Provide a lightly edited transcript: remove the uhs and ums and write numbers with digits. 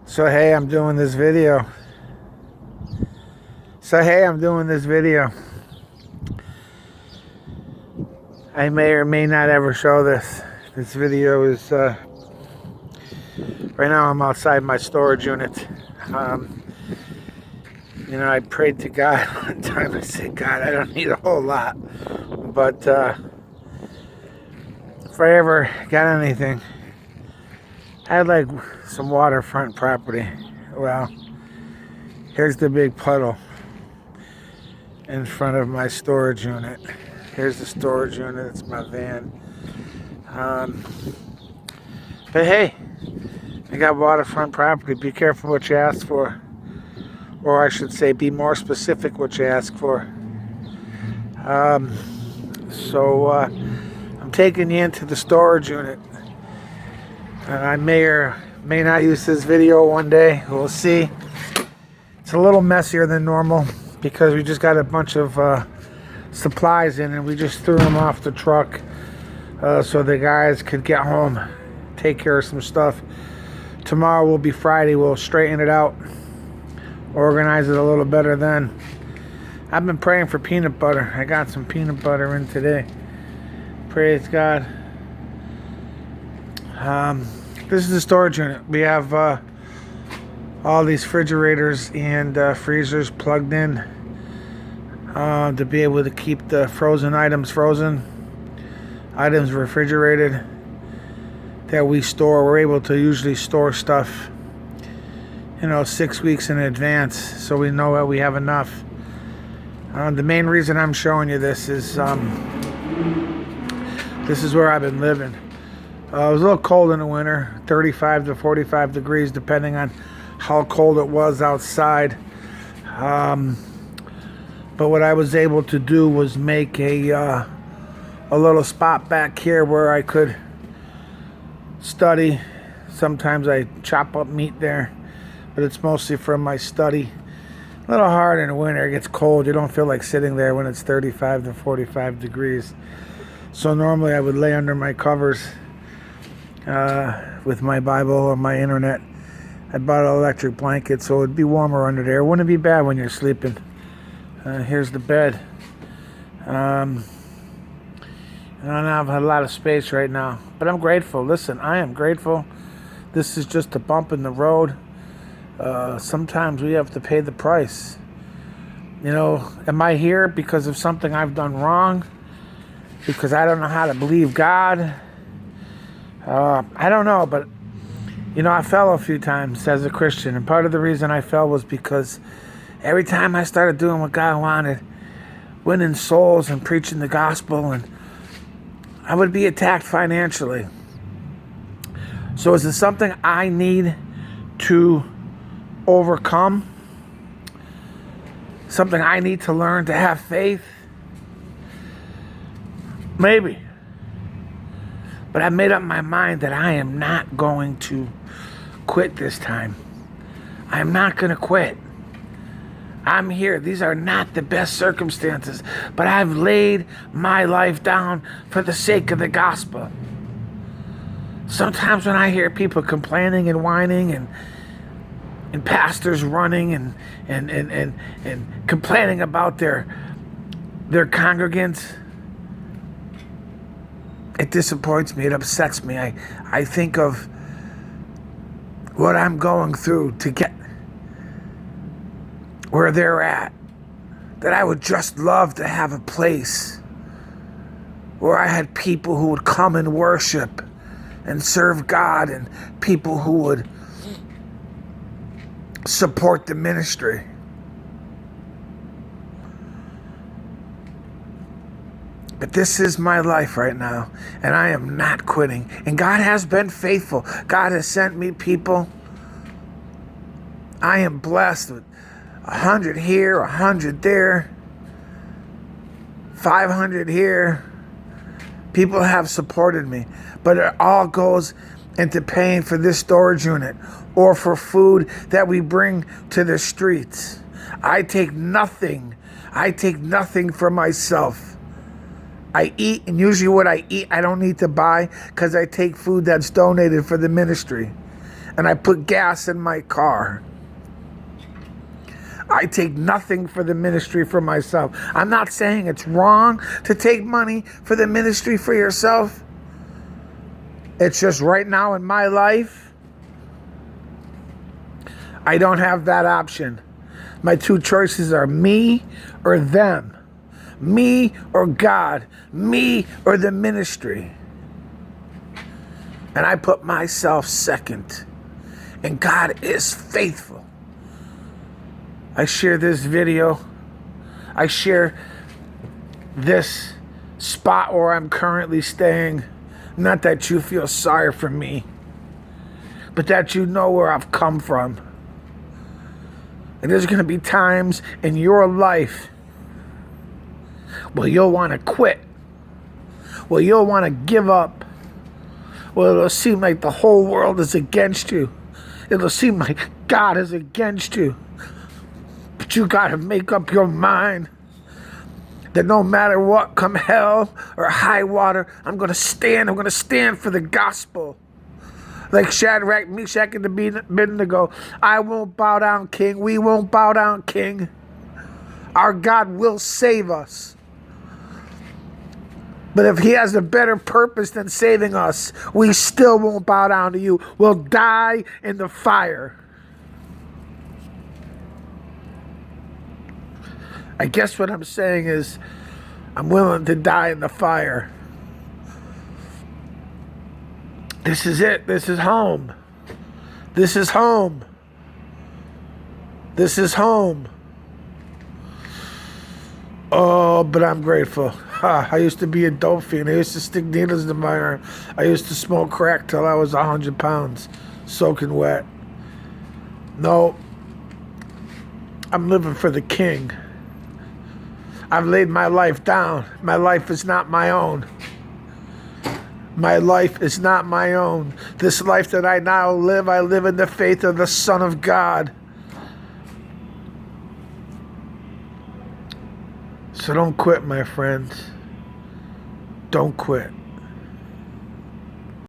So hey, I'm doing this video. I may or may not ever show this. This video is, right now I'm outside my storage unit. I prayed to God one time. I said, God, I don't need a whole lot. But if I ever got anything, I had like some waterfront property. Well, here's the big puddle in front of my storage unit. Here's the storage unit. It's my van. But hey, I got waterfront property. Be careful what you ask for. Or I should say, be more specific what you ask for. So I'm taking you into the storage unit. And I may or may not use this video one day. We'll see. It's a little messier than normal because we just got a bunch of supplies in and we just threw them off the truck so the guys could get home, take care of some stuff. Tomorrow will be Friday. We'll straighten it out, organize it a little better then. I've been praying for peanut butter. I got some peanut butter in today. Praise God. This is the storage unit. We have all these refrigerators and freezers plugged in to be able to keep the frozen items refrigerated that we store. We're able to usually store stuff 6 weeks in advance, so we know that we have enough. The main reason I'm showing you this is where I've been living. It was a little cold in the winter, 35 to 45 degrees depending on how cold it was outside. But what I was able to do was make a little spot back here where I could study. Sometimes I chop up meat there, but it's mostly for my study. A little hard in the winter. It gets cold. You don't feel like sitting there when it's 35 to 45 degrees. So normally I would lay under my covers with my Bible or my internet. I bought an electric blanket so it'd be warmer under there. It wouldn't be bad when you're sleeping. Here's the bed. I don't have a lot of space right now, but I'm grateful. Listen, I am grateful. This is just a bump in the road. Sometimes we have to pay the price. Am I here because of something I've done wrong? Because I don't know how to believe God? I don't know, but I fell a few times as a Christian, and part of the reason I fell was because every time I started doing what God wanted, winning souls and preaching the gospel, and I would be attacked financially. So is this something I need to overcome? Something I need to learn to have faith? Maybe. But I made up my mind that I am not going to quit this time. I am not going to quit. I'm here. These are not the best circumstances, but I've laid my life down for the sake of the gospel. Sometimes when I hear people complaining and whining and pastors running and complaining about their congregants, it disappoints me. It upsets me. I think of what I'm going through to get where they're at. That I would just love to have a place where I had people who would come and worship and serve God, and people who would support the ministry. But this is my life right now, and I am not quitting. And God has been faithful. God has sent me people. I am blessed with 100 here, 100 there, 500 here. People have supported me, but it all goes into paying for this storage unit or for food that we bring to the streets. I take nothing for myself. I eat, and usually what I eat I don't need to buy because I take food that's donated for the ministry. and I put gas in my car. I take nothing for the ministry for myself. I'm not saying it's wrong to take money for the ministry for yourself. It's just right now in my life, I don't have that option. My two choices are me or them. Me or God. Me or the ministry. And I put myself second. And God is faithful. I share this video. I share this spot where I'm currently staying. Not that you feel sorry for me, but that you know where I've come from. And there's going to be times in your life where you'll want to quit. Where you'll want to give up. Where it'll seem like the whole world is against you. It'll seem like God is against you. But you got to make up your mind that no matter what, come hell or high water, I'm going to stand. I'm going to stand for the gospel. Like Shadrach, Meshach, and Abednego. I won't bow down, King. We won't bow down, King. Our God will save us. But if he has a better purpose than saving us, we still won't bow down to you. We'll die in the fire. I guess what I'm saying is I'm willing to die in the fire. This is it. This is home. This is home. This is home. Oh, but I'm grateful. I used to be a dope fiend. I used to stick needles in my arm. I used to smoke crack till I was 100 pounds, soaking wet. No, I'm living for the King. I've laid my life down. My life is not my own. My life is not my own. This life that I now live, I live in the faith of the Son of God. So don't quit, my friends. Don't quit.